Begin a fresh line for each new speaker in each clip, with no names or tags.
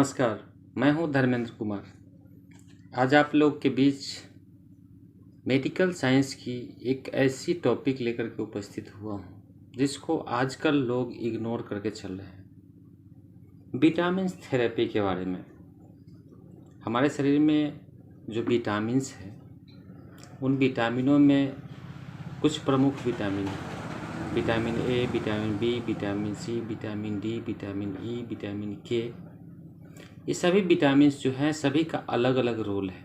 नमस्कार, मैं हूं धर्मेंद्र कुमार। आज आप लोग के बीच मेडिकल साइंस की एक ऐसी टॉपिक लेकर के उपस्थित हुआ हूं जिसको आजकल लोग इग्नोर करके चल रहे हैं। विटामिन्स थेरेपी के बारे में। हमारे शरीर में जो विटामिन्स हैं उन विटामिनों में कुछ प्रमुख विटामिन हैं। Vitamin A, vitamin B, vitamin C, vitamin D, vitamin E, vitamin K. ये सभी विटामिन्स जो हैं सभी का अलग अलग रोल है।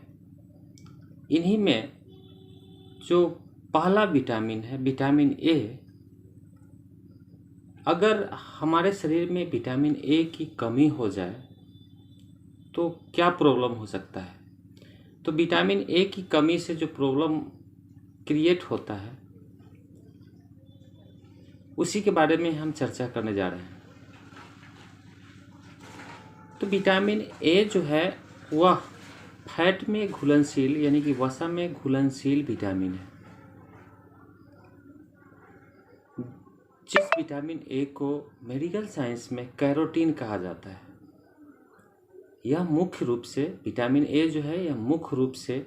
इन्हीं में जो पहला विटामिन है विटामिन ए, अगर हमारे शरीर में विटामिन ए की कमी हो जाए तो क्या प्रॉब्लम हो सकता है। तो विटामिन ए की कमी से जो प्रॉब्लम क्रिएट होता है उसी के बारे में हम चर्चा करने जा रहे हैं। तो विटामिन ए जो है वह फैट में घुलनशील यानी कि वसा में घुलनशील विटामिन है। जिस विटामिन ए को मेडिकल साइंस में कैरोटीन कहा जाता है, यह मुख्य रूप से विटामिन ए जो है यह मुख्य रूप से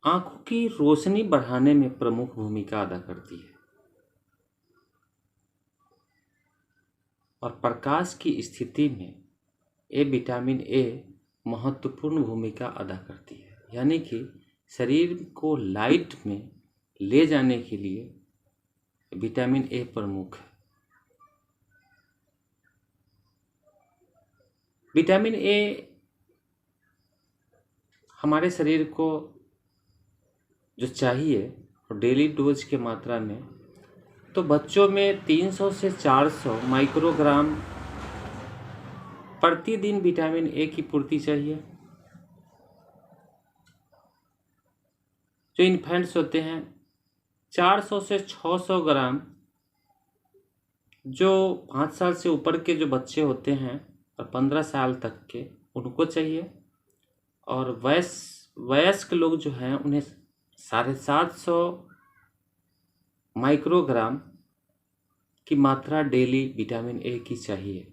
आंखों की रोशनी बढ़ाने में प्रमुख भूमिका अदा करती है और प्रकाश की स्थिति में विटामिन ए महत्वपूर्ण भूमिका अदा करती है। यानी कि शरीर को लाइट में ले जाने के लिए विटामिन ए प्रमुख है। विटामिन ए हमारे शरीर को जो चाहिए और डेली डोज के मात्रा में, तो बच्चों में 300 से 400 माइक्रोग्राम प्रतिदिन विटामिन ए की पूर्ति चाहिए। जो इन्फेंट्स होते हैं 400 से 600 ग्राम, जो 5 साल से ऊपर के जो बच्चे होते हैं और 15 साल तक के उनको चाहिए। और वयस्क लोग जो हैं उन्हें 750 माइक्रोग्राम की मात्रा डेली विटामिन ए की चाहिए।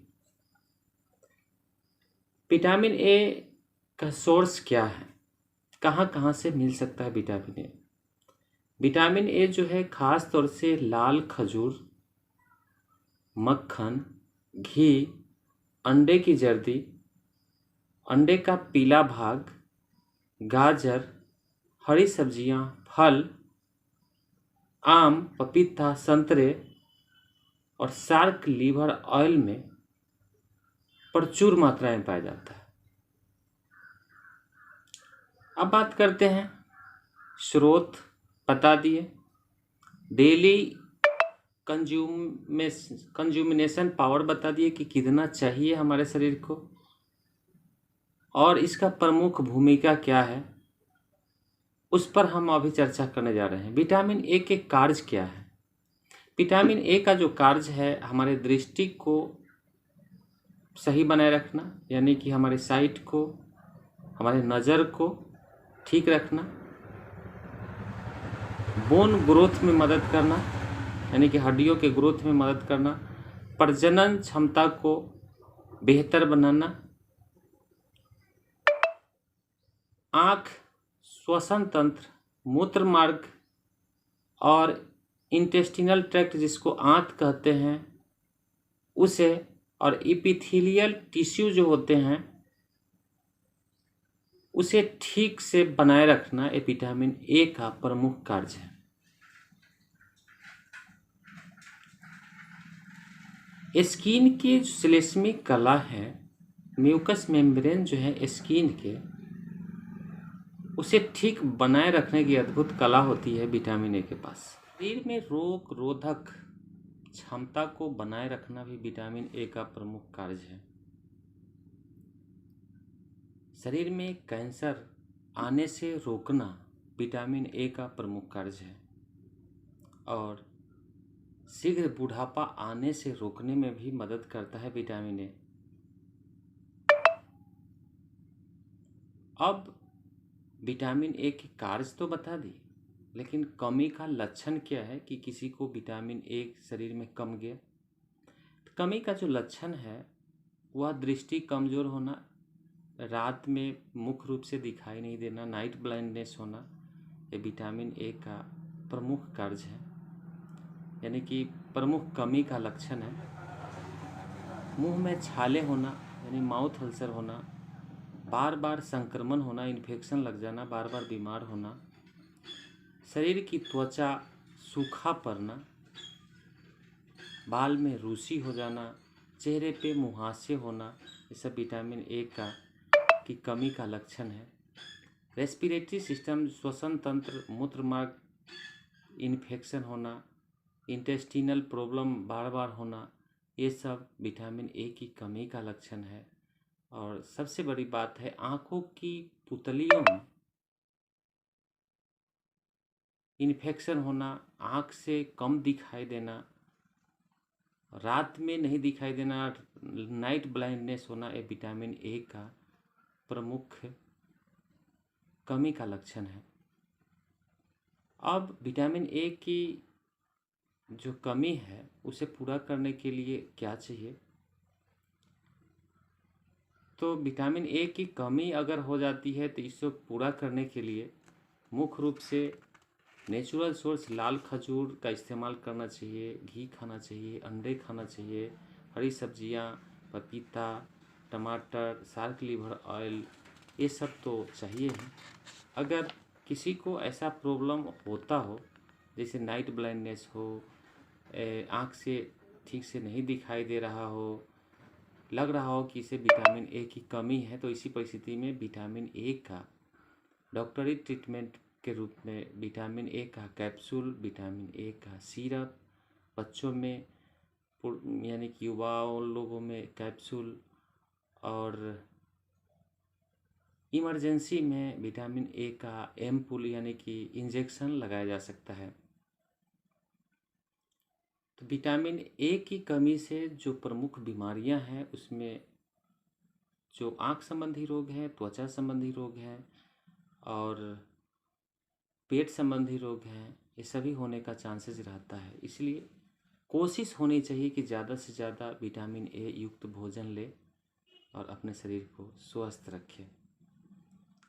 विटामिन ए का सोर्स क्या है, कहाँ कहाँ से मिल सकता है विटामिन ए। विटामिन ए जो है खास तौर से लाल खजूर, मक्खन, घी, अंडे की जर्दी, अंडे का पीला भाग, गाजर, हरी सब्जियां, फल, आम, पपीता, संतरे और शार्क लीवर ऑयल में प्रचुर मात्रा में पाया जाता है। अब बात करते हैं स्रोत बता दिए, डेली कंज्यूमिनेशन पावर बता दिए कि कितना चाहिए हमारे शरीर को, और इसका प्रमुख भूमिका क्या है उस पर हम अभी चर्चा करने जा रहे हैं। विटामिन ए के कार्य क्या है। विटामिन ए का जो कार्य है हमारे दृष्टि को सही बनाए रखना, यानी कि हमारे साइट को, हमारे नज़र को ठीक रखना, बोन ग्रोथ में मदद करना यानी कि हड्डियों के ग्रोथ में मदद करना, प्रजनन क्षमता को बेहतर बनाना, आँख, श्वसन तंत्र, मूत्र मार्ग और इंटेस्टिनल ट्रैक्ट जिसको आंत कहते हैं उसे, और एपिथेलियल टिश्यू जो होते हैं उसे ठीक से बनाए रखना ये विटामिन ए का प्रमुख कार्य है। स्किन की जो श्लेष्मिक कला है, म्यूकस मेम्ब्रेन जो है स्किन के, उसे ठीक बनाए रखने की अद्भुत कला होती है विटामिन ए के पास। शरीर में रोग रोधक क्षमता को बनाए रखना भी विटामिन ए का प्रमुख कार्य है। शरीर में कैंसर आने से रोकना विटामिन ए का प्रमुख कार्य है, और शीघ्र बुढ़ापा आने से रोकने में भी मदद करता है विटामिन ए। अब विटामिन ए के कार्य तो बता दी, लेकिन कमी का लक्षण क्या है कि किसी को विटामिन ए शरीर में कम गया। कमी का जो लक्षण है वह दृष्टि कमज़ोर होना, रात में मुख्य रूप से दिखाई नहीं देना, नाइट ब्लाइंडनेस होना, ये विटामिन ए का प्रमुख कार्य है, यानी कि प्रमुख कमी का लक्षण है। मुंह में छाले होना यानी माउथ अल्सर होना, बार बार संक्रमण होना, इन्फेक्शन लग जाना, बार बार बीमार होना, शरीर की त्वचा सूखा पड़ना, बाल में रूसी हो जाना, चेहरे पे मुहासे होना, ये सब विटामिन ए की कमी का लक्षण है। रेस्पिरेटरी सिस्टम, श्वसन तंत्र, मूत्रमार्ग इन्फेक्शन होना, इंटेस्टिनल प्रॉब्लम बार बार होना, ये सब विटामिन ए की कमी का लक्षण है। और सबसे बड़ी बात है आँखों की पुतलियों में इन्फेक्शन होना, आँख से कम दिखाई देना, रात में नहीं दिखाई देना, नाइट ब्लाइंडनेस होना, ये विटामिन ए का प्रमुख कमी का लक्षण है। अब विटामिन ए की जो कमी है उसे पूरा करने के लिए क्या चाहिए? तो विटामिन ए की कमी अगर हो जाती है तो इसको पूरा करने के लिए मुख्य रूप से नेचुरल सोर्स लाल खजूर का इस्तेमाल करना चाहिए, घी खाना चाहिए, अंडे खाना चाहिए, हरी सब्जियां, पपीता, टमाटर, शार्क लीवर ऑयल, ये सब तो चाहिए ही। अगर किसी को ऐसा प्रॉब्लम होता हो जैसे नाइट ब्लाइंडनेस हो, आँख से ठीक से नहीं दिखाई दे रहा हो, लग रहा हो कि इसे विटामिन ए की कमी है, तो इसी परिस्थिति में विटामिन ए का डॉक्टरी ट्रीटमेंट के रूप में विटामिन ए का कैप्सूल, विटामिन ए का सिरप, बच्चों में यानी कि युवाओं लोगों में कैप्सूल, और इमरजेंसी में विटामिन ए का एम्पूल यानी कि इंजेक्शन लगाया जा सकता है। तो विटामिन ए की कमी से जो प्रमुख बीमारियां हैं उसमें जो आँख संबंधी रोग हैं, त्वचा संबंधी रोग हैं और पेट संबंधी रोग हैं, ये सभी होने का चांसेस रहता है। इसलिए कोशिश होनी चाहिए कि ज़्यादा से ज़्यादा विटामिन ए युक्त भोजन ले और अपने शरीर को स्वस्थ रखें।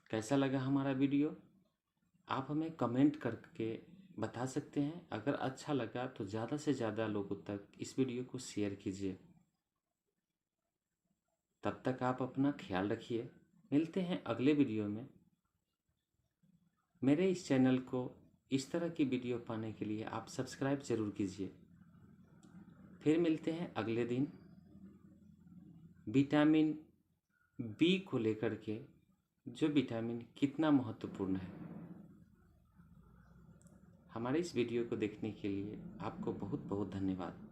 कैसा लगा हमारा वीडियो? आप हमें कमेंट करके बता सकते हैं। अगर अच्छा लगा तो ज़्यादा से ज़्यादा लोगों तक इस वीडियो को शेयर कीजिए। तब तक आप अपना ख्याल रखिए। मिलते हैं अगले वीडियो में। मेरे इस चैनल को इस तरह की वीडियो पाने के लिए आप सब्सक्राइब ज़रूर कीजिए। फिर मिलते हैं अगले दिन विटामिन बी को लेकर के, जो विटामिन कितना महत्वपूर्ण है। हमारे इस वीडियो को देखने के लिए आपको बहुत बहुत धन्यवाद।